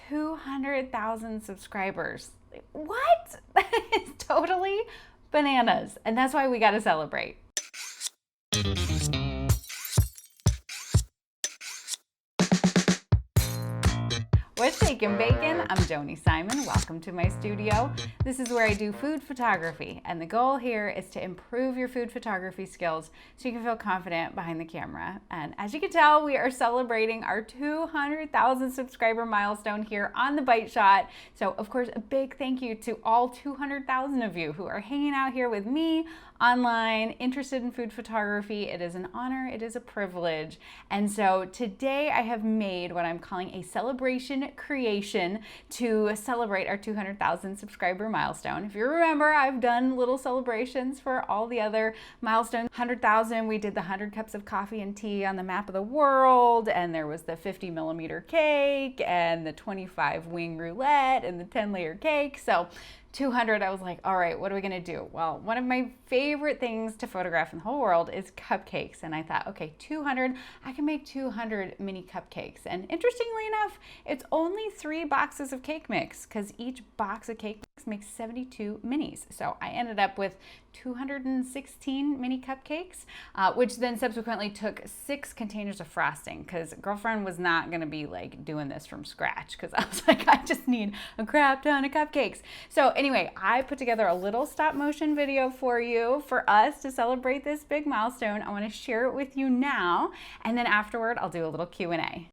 200,000 subscribers. What? That is totally bananas. And that's why we got to celebrate. What's shakin' bacon? I'm Joni Simon. Welcome to my studio. This is where I do food photography, and the goal here is to improve your food photography skills so you can feel confident behind the camera. And as you can tell, we are celebrating our 200,000 subscriber milestone here on The Bite Shot. So of course, a big thank you to all 200,000 of you who are hanging out here with me online, interested in food photography. It is an honor, it is a privilege. And so today I have made what I'm calling a celebration creation to celebrate our 200,000 subscriber milestone. If you remember, I've done little celebrations for all the other milestones. 100,000, we did the 100 cups of coffee and tea on the map of the world, and there was the 50mm cake, and the 25 wing roulette, and the 10-layer cake. So 200, I was like, all right, what are we gonna do? Well, one of my favorite things to photograph in the whole world is cupcakes. And I thought, okay, 200, I can make 200 mini cupcakes. And interestingly enough, it's only 3 boxes of cake mix because each box of cake mix makes 72 minis. So I ended up with 216 mini cupcakes, which then subsequently took 6 containers of frosting because girlfriend was not gonna be like doing this from scratch because I was like, I just need a crap ton of cupcakes. So anyway, I put together a little stop motion video for you, for us to celebrate this big milestone. I wanna share it with you now, and then afterward, I'll do a little Q&A.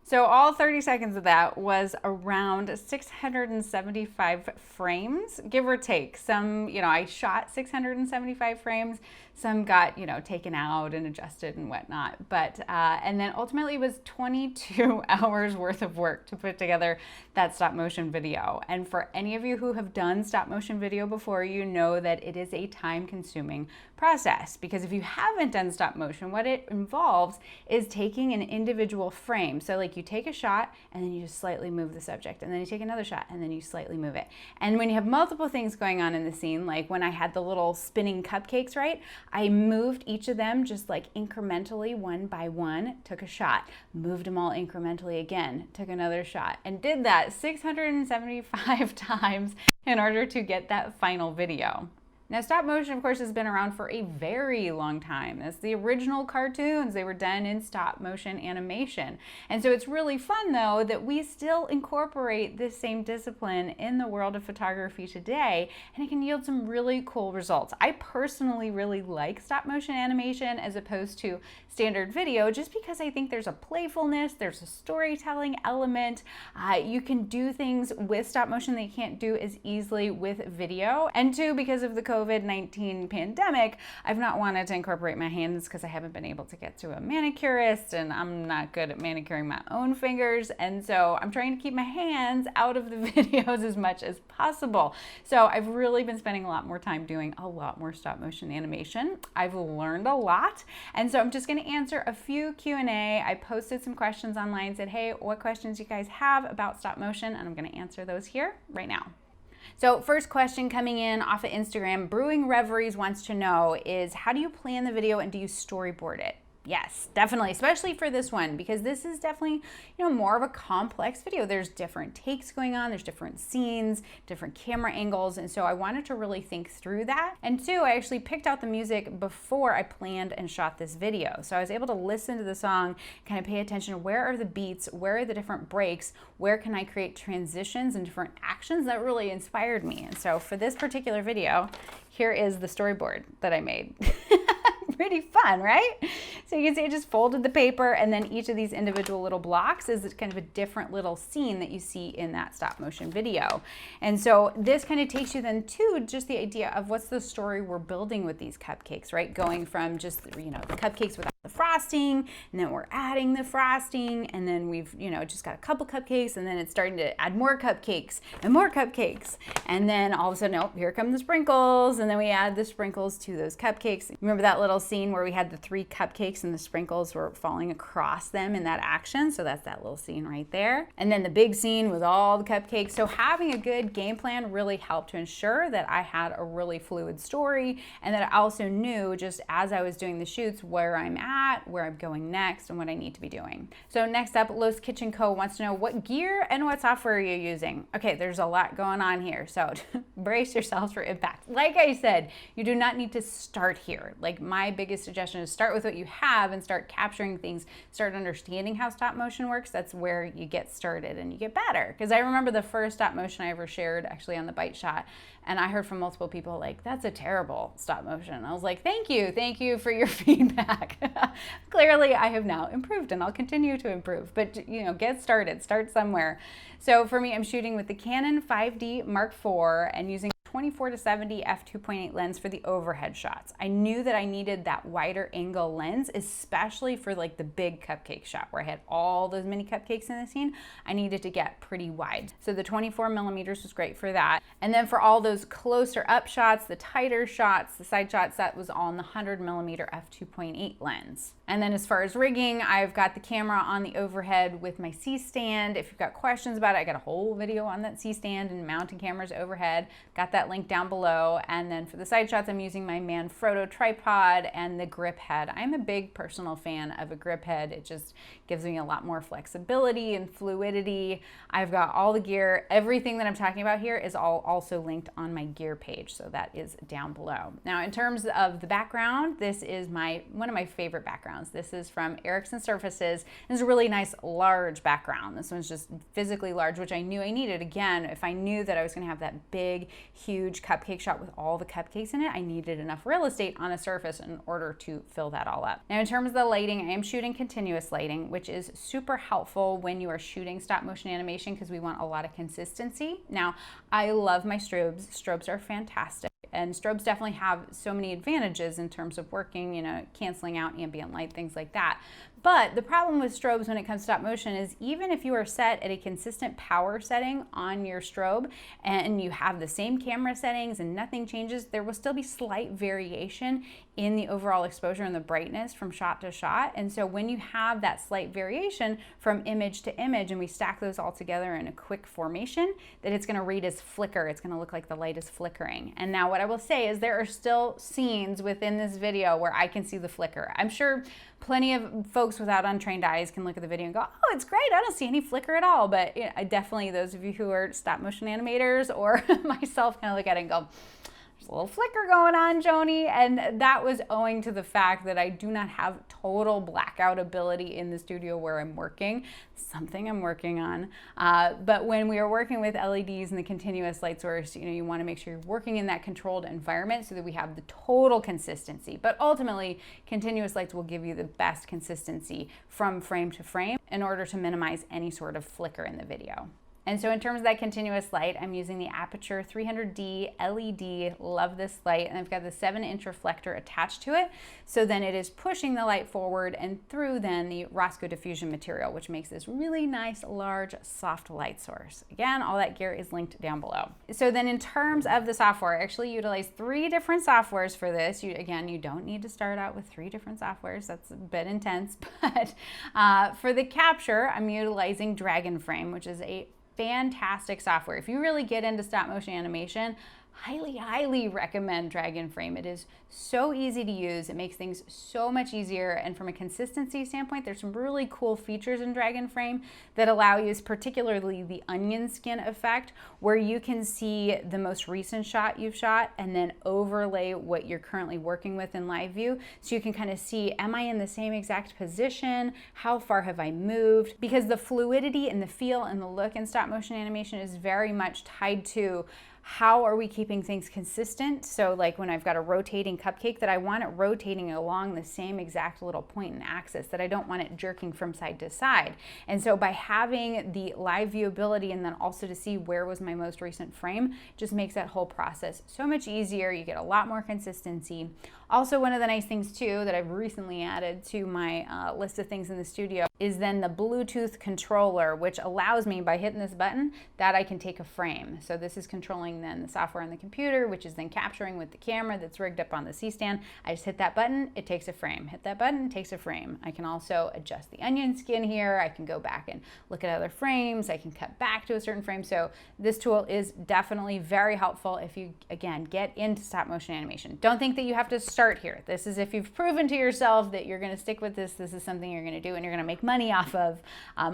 So all 30 seconds of that was around 675 frames, give or take. Some, I shot 675 frames. Some got, taken out and adjusted and whatnot. But, and then ultimately it was 22 hours worth of work to put together that stop motion video. And for any of you who have done stop motion video before, you know that it is a time consuming process, because if you haven't done stop motion, what it involves is taking an individual frame. So like you take a shot and then you just slightly move the subject, and then you take another shot and then you slightly move it. And when you have multiple things going on in the scene, like when I had the little spinning cupcakes, right? I moved each of them just like incrementally, one by one, took a shot, moved them all incrementally again, took another shot, and did that 675 times in order to get that final video. Now, stop motion, of course, has been around for a very long time. As the original cartoons, they were done in stop motion animation. And so it's really fun, though, that we still incorporate this same discipline in the world of photography today, and it can yield some really cool results. I personally really like stop motion animation as opposed to standard video, just because I think there's a playfulness, there's a storytelling element. You can do things with stop motion that you can't do as easily with video. And 2, because of the COVID-19 pandemic, I've not wanted to incorporate my hands because I haven't been able to get to a manicurist, and I'm not good at manicuring my own fingers. And so I'm trying to keep my hands out of the videos as much as possible. So I've really been spending a lot more time doing a lot more stop motion animation. I've learned a lot. And so I'm just going to answer a few Q&A. I posted some questions online, said, hey, what questions you guys have about stop motion? And I'm going to answer those here right now. So first question coming in off of Instagram, Brewing Reveries wants to know is, how do you plan the video and do you storyboard it? Yes, definitely, especially for this one, because this is definitely, more of a complex video. There's different takes going on, there's different scenes, different camera angles, and so I wanted to really think through that. And 2, I actually picked out the music before I planned and shot this video. So I was able to listen to the song, kind of pay attention to where are the beats, where are the different breaks, where can I create transitions and different actions. That really inspired me. And so for this particular video, here is the storyboard that I made. Pretty fun, right? So you can see I just folded the paper, and then each of these individual little blocks is kind of a different little scene that you see in that stop motion video. And so this kind of takes you then to just the idea of what's the story we're building with these cupcakes, right? Going from just, you know, the cupcakes without the frosting, and then we're adding the frosting, and then we've, you know, just got a couple cupcakes, and then it's starting to add more cupcakes and more cupcakes. And then all of a sudden, oh, here come the sprinkles, and then we add the sprinkles to those cupcakes. Remember that little scene where we had the 3 cupcakes and the sprinkles were falling across them in that action? So that's that little scene right there. And then the big scene with all the cupcakes. So having a good game plan really helped to ensure that I had a really fluid story, and that I also knew just as I was doing the shoots where I'm at, where I'm going next, and what I need to be doing. So next up, Lowe's Kitchen Co. wants to know what gear and what software are you using? Okay, there's a lot going on here, so brace yourselves for impact. Like I said, you do not need to start here. Like, my biggest suggestion is start with what you have and start capturing things, start understanding how stop motion works. That's where you get started and you get better. Because I remember the first stop motion I ever shared actually on the Bite Shot, and I heard from multiple people like, that's a terrible stop motion. I was like, thank you for your feedback. Clearly I have now improved, and I'll continue to improve, but you know, get started, start somewhere. So for me, I'm shooting with the Canon 5D Mark IV and using 24-70 f2.8 lens for the overhead shots. I knew that I needed that wider angle lens, especially for like the big cupcake shot where I had all those mini cupcakes in the scene. I needed to get pretty wide. So the 24mm was great for that. And then for all those closer up shots, the tighter shots, the side shots, that was all in the 100mm f2.8 lens. And then as far as rigging, I've got the camera on the overhead with my C-stand. If you've got questions about it, I got a whole video on that C-stand and mounting cameras overhead. Got that link down below. And then for the side shots, I'm using my Manfrotto tripod and the grip head. I'm a big personal fan of a grip head. It just gives me a lot more flexibility and fluidity. I've got all the gear. Everything that I'm talking about here is all also linked on my gear page, so that is down below. Now, in terms of the background, this is one of my favorite backgrounds. This is from Ericsson Surfaces. It's a really nice large background. This one's just physically large, which I knew I needed. Again, if I knew that I was going to have that big, huge cupcake shot with all the cupcakes in it, I needed enough real estate on a surface in order to fill that all up. Now, in terms of the lighting, I am shooting continuous lighting, which is super helpful when you are shooting stop motion animation because we want a lot of consistency. Now, I love my strobes. Strobes are fantastic. And strobes definitely have so many advantages in terms of working, you know, canceling out ambient light, things like that. But the problem with strobes when it comes to stop motion is even if you are set at a consistent power setting on your strobe and you have the same camera settings and nothing changes, there will still be slight variation in the overall exposure and the brightness from shot to shot. And so when you have that slight variation from image to image and we stack those all together in a quick formation, that it's going to read as flicker. It's going to look like the light is flickering. And now what I will say is there are still scenes within this video where I can see the flicker. I'm sure plenty of folks without untrained eyes can look at the video and go, oh, it's great, I don't see any flicker at all. But you know, definitely those of you who are stop motion animators or myself kind of look at it and go, there's a little flicker going on, Joni. And that was owing to the fact that I do not have total blackout ability in the studio where I'm working. Something I'm working on. But when we are working with LEDs and the continuous light source, you know, you want to make sure you're working in that controlled environment so that we have the total consistency. But ultimately, continuous lights will give you the best consistency from frame to frame in order to minimize any sort of flicker in the video. And so in terms of that continuous light, I'm using the Aperture 300D LED. Love this light. And I've got the 7-inch reflector attached to it. So then it is pushing the light forward and through then the Rosco diffusion material, which makes this really nice, large, soft light source. Again, all that gear is linked down below. So then in terms of the software, I actually utilize 3 different softwares for this. Again, you don't need to start out with 3 different softwares. That's a bit intense. But for the capture, I'm utilizing Dragon Frame, which is a fantastic software. If you really get into stop motion animation, highly recommend Dragon Frame. It is so easy to use. It makes things so much easier. And from a consistency standpoint, there's some really cool features in Dragon Frame that allow you, particularly the onion skin effect, where you can see the most recent shot you've shot and then overlay what you're currently working with in live view. So you can kind of see, am I in the same exact position? How far have I moved? Because the fluidity and the feel and the look in stop motion animation is very much tied to how are we keeping things consistent? So like when I've got a rotating cupcake, that I want it rotating along the same exact little point and axis, that I don't want it jerking from side to side. And so by having the live viewability and then also to see where was my most recent frame, just makes that whole process so much easier. You get a lot more consistency. Also, one of the nice things too that I've recently added to my list of things in the studio is then the Bluetooth controller, which allows me, by hitting this button, that I can take a frame. So this is controlling then the software on the computer, which is then capturing with the camera that's rigged up on the C-stand. I just hit that button, it takes a frame. Hit that button, it takes a frame. I can also adjust the onion skin here. I can go back and look at other frames. I can cut back to a certain frame. So this tool is definitely very helpful if you, again, get into stop motion animation. Don't think that you have to start here. This is if you've proven to yourself that you're going to stick with this, this is something you're going to do and you're going to make money off of,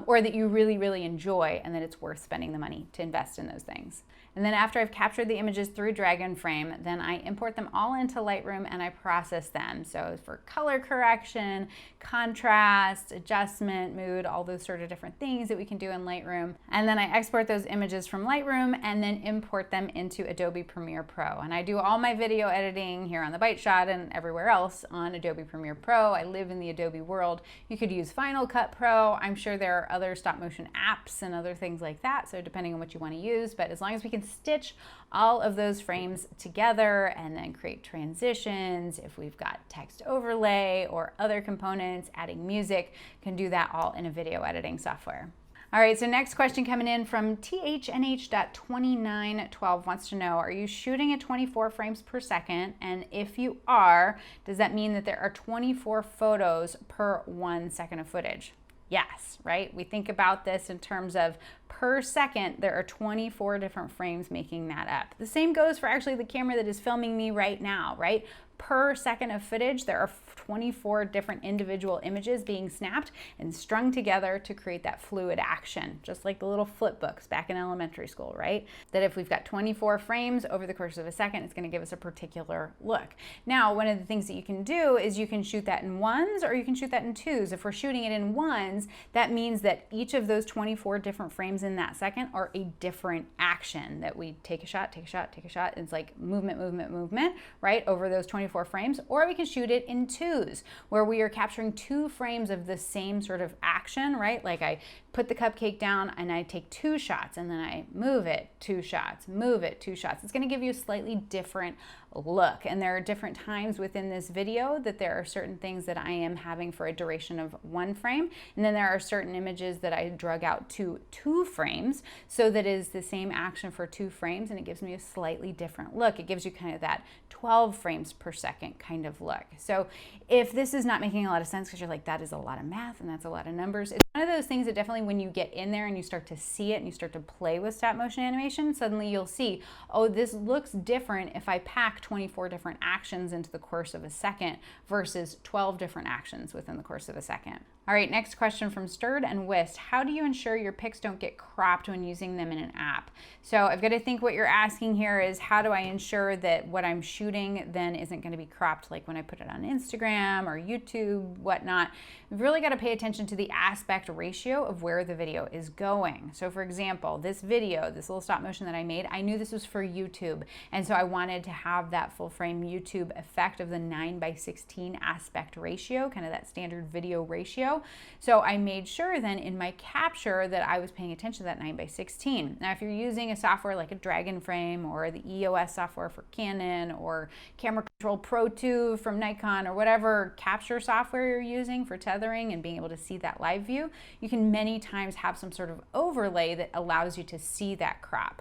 or that you really, really enjoy and that it's worth spending the money to invest in those things. And then after I've captured the images through drag and frame, then I import them all into Lightroom and I process them. So for color correction, contrast, adjustment, mood, all those sort of different things that we can do in Lightroom. And then I export those images from Lightroom and then import them into Adobe Premiere Pro. And I do all my video editing here on the Bite Shot and everywhere else on Adobe Premiere Pro. I live in the Adobe world. You could use Final Cut Pro. I'm sure there are other stop motion apps and other things like that. So depending on what you want to use, but as long as we can stitch all of those frames together and then create transitions, if we've got text overlay or other components, adding music, can do that all in a video editing software. All right, so next question coming in from THNH.2912 wants to know, are you shooting at 24 frames per second? And if you are, does that mean that there are 24 photos per 1 second of footage? Yes, right? We think about this in terms of per second, there are 24 different frames making that up. The same goes for actually the camera that is filming me right now, right? Per second of footage, there are 24 different individual images being snapped and strung together to create that fluid action, just like the little flip books back in elementary school, right? That if we've got 24 frames over the course of a second, it's going to give us a particular look. Now, one of the things that you can do is you can shoot that in ones or you can shoot that in twos. If we're shooting it in ones, that means that each of those 24 different frames in that second are a different action, that we take a shot, take a shot, take a shot. It's like movement, movement, movement, right, over those 24 frames. Or we can shoot it in twos, where we are capturing 2 frames of the same sort of action, right? Like I put the cupcake down and I take 2 shots and then I move it, 2 shots, move it, 2 shots. It's going to give you a slightly different look. And there are different times within this video that there are certain things that I am having for a duration of 1 frame. And then there are certain images that I drug out to 2 frames so that it is the same action for 2 frames and it gives me a slightly different look. It gives you kind of that 12 frames per second kind of look. So if this is not making a lot of sense because you're like, that is a lot of math and that's a lot of numbers, it's one of those things that definitely when you get in there and you start to see it and you start to play with stop motion animation, suddenly you'll see, oh, this looks different if I pack 24 different actions into the course of a second versus 12 different actions within the course of a second. All right, next question from Stirred and Whist. How do you ensure your pics don't get cropped when using them in an app? So I've got to think what you're asking here is, how do I ensure that what I'm shooting then isn't going to be cropped, like when I put it on Instagram or YouTube, whatnot. We've really got to pay attention to the aspect ratio of where the video is going. So for example, this video, this little stop motion that I made, I knew this was for YouTube. And so I wanted to have that full frame YouTube effect of the 9:16 aspect ratio, kind of that standard video ratio. So I made sure then in my capture that I was paying attention to that 9:16. Now, if you're using a software like a Dragon Frame or the EOS software for Canon or Camera Control Pro 2 from Nikon or whatever capture software you're using for tethering and being able to see that live view, you can many times have some sort of overlay that allows you to see that crop.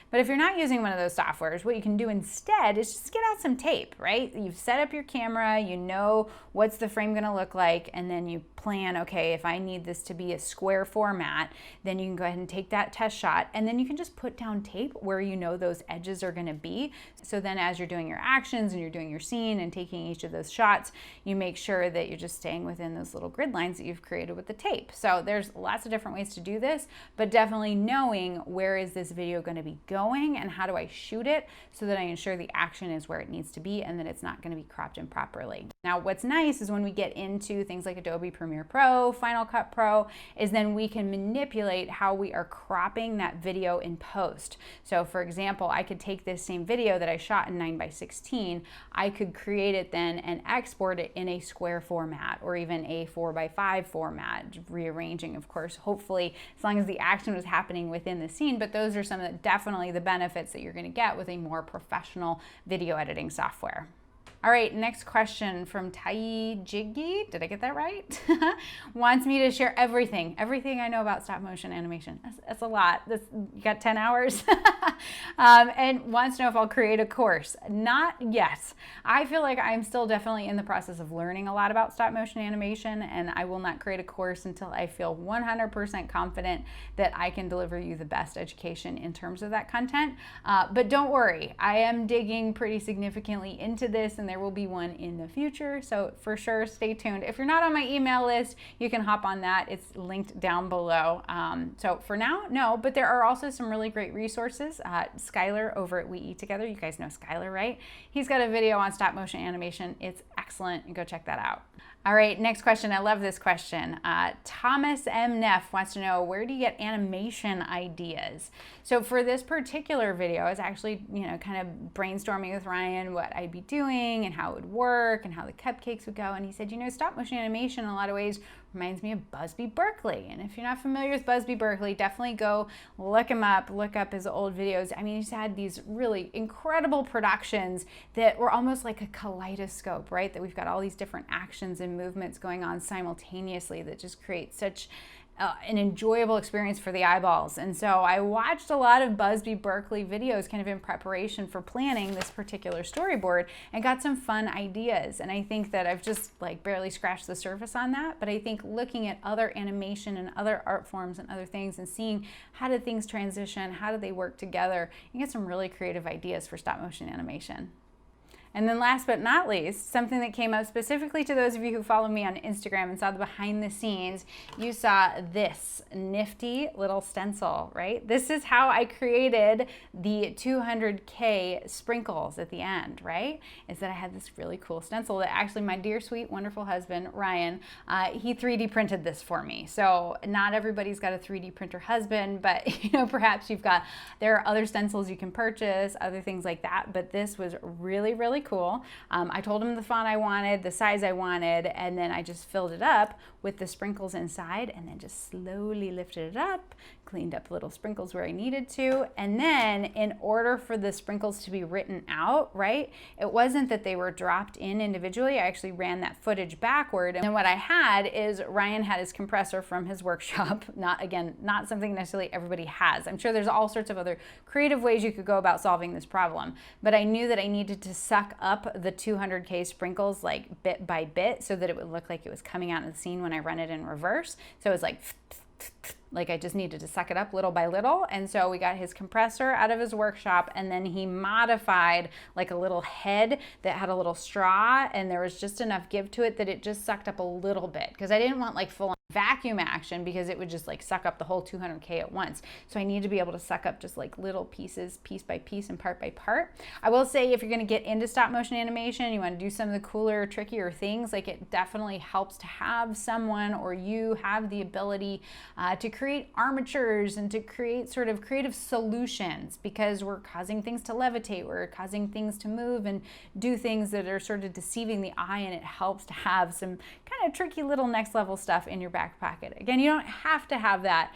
But if you're not using one of those softwares, what you can do instead is just get out some tape, right? You've set up your camera, you know what's the frame gonna look like, and then you plan, okay, if I need this to be a square format, then you can go ahead and take that test shot, and then you can just put down tape where you know those edges are gonna be. So then as you're doing your actions and you're doing your scene and taking each of those shots, you make sure that you're just staying within those little grid lines that you've created with the tape. So there's lots of different ways to do this, but definitely knowing where is this video gonna be going going and how do I shoot it so that I ensure the action is where it needs to be and that it's not going to be cropped improperly. Now, what's nice is when we get into things like Adobe Premiere Pro, Final Cut Pro, is then we can manipulate how we are cropping that video in post. So for example, I could take this same video that I shot in 9:16, I could create it then and export it in a square format or even a 4:5 format, rearranging, of course, hopefully as long as the action was happening within the scene. But those are some of the, definitely the benefits that you're going to get with a more professional video editing software. All right, next question from Tai Jiggy. Did I get that right? Wants me to share everything I know about stop motion animation. That's a lot. You got 10 hours. And wants to know if I'll create a course. Not yet. I feel like I'm still definitely in the process of learning a lot about stop motion animation, and I will not create a course until I feel 100% confident that I can deliver you the best education in terms of that content. But don't worry, I am digging pretty significantly into this, and there will be one in the future, so for sure stay tuned. If you're not on my email list, you can hop on that. It's linked down below. So for now, no, but there are also some really great resources. Skylar over at We Eat Together, you guys know Skylar, right? He's got a video on stop motion animation. It's excellent, and go check that out. All right, next question. I love this question. Thomas M. Neff wants to know, where do you get animation ideas? So for this particular video, I was actually, kind of brainstorming with Ryan what I'd be doing and how it would work and how the cupcakes would go. And he said, stop motion animation in a lot of ways reminds me of Busby Berkeley. And if you're not familiar with Busby Berkeley, definitely go look him up, look up his old videos. I mean, he's had these really incredible productions that were almost like a kaleidoscope, right? That we've got all these different actions and movements going on simultaneously that just create such an enjoyable experience for the eyeballs. And so I watched a lot of Busby Berkeley videos kind of in preparation for planning this particular storyboard and got some fun ideas. And I think that I've just barely scratched the surface on that, but I think looking at other animation and other art forms and other things and seeing how do things transition, how do they work together, you get some really creative ideas for stop motion animation. And then last but not least, something that came up specifically to those of you who follow me on Instagram and saw the behind the scenes, you saw this nifty little stencil, right? This is how I created the 200K sprinkles at the end, right? Is that I had this really cool stencil that actually my dear, sweet, wonderful husband, Ryan, he 3D printed this for me. So not everybody's got a 3D printer husband, but perhaps there are other stencils you can purchase, other things like that, but this was really, really cool. I told him the font I wanted, the size I wanted, and then I just filled it up with the sprinkles inside and then just slowly lifted it up, cleaned up little sprinkles where I needed to. And then in order for the sprinkles to be written out, right, it wasn't that they were dropped in individually. I actually ran that footage backward. And then what I had is Ryan had his compressor from his workshop. Not something necessarily everybody has. I'm sure there's all sorts of other creative ways you could go about solving this problem. But I knew that I needed to suck up the 200K sprinkles bit by bit so that it would look like it was coming out of the scene when I run it in reverse. So it was like I just needed to suck it up little by little. And so we got his compressor out of his workshop, and then he modified a little head that had a little straw, and there was just enough give to it that it just sucked up a little bit, because I didn't want full on vacuum action because it would just suck up the whole 200K at once. So I need to be able to suck up just little pieces, piece by piece and part by part. I will say, if you're going to get into stop motion animation, you want to do some of the cooler, trickier things, it definitely helps to have someone or you have the ability to create armatures and to create sort of creative solutions, because we're causing things to levitate, we're causing things to move and do things that are sort of deceiving the eye, and it helps to have some kind of tricky little next level stuff in your back pocket. Again, you don't have to have that,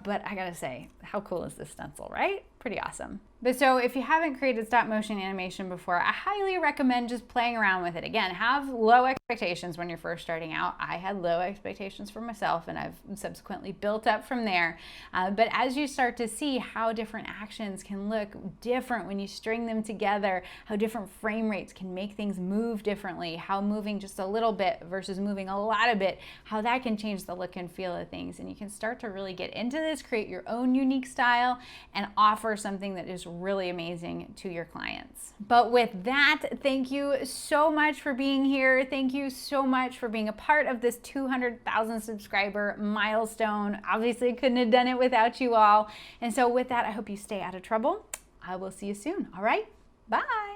but I gotta say, how cool is this stencil, right? Pretty awesome. But so if you haven't created stop motion animation before, I highly recommend just playing around with it. Again, have low expectations when you're first starting out. I had low expectations for myself, and I've subsequently built up from there. But as you start to see how different actions can look different when you string them together, how different frame rates can make things move differently, how moving just a little bit versus moving a lot of it, how that can change the look and feel of things. And you can start to really get into this, create your own unique style, and offer something that is really amazing to your clients. But with that, thank you so much for being here. Thank you so much for being a part of this 200,000 subscriber milestone. Obviously, couldn't have done it without you all. And so with that, I hope you stay out of trouble I will see you soon. All right, bye.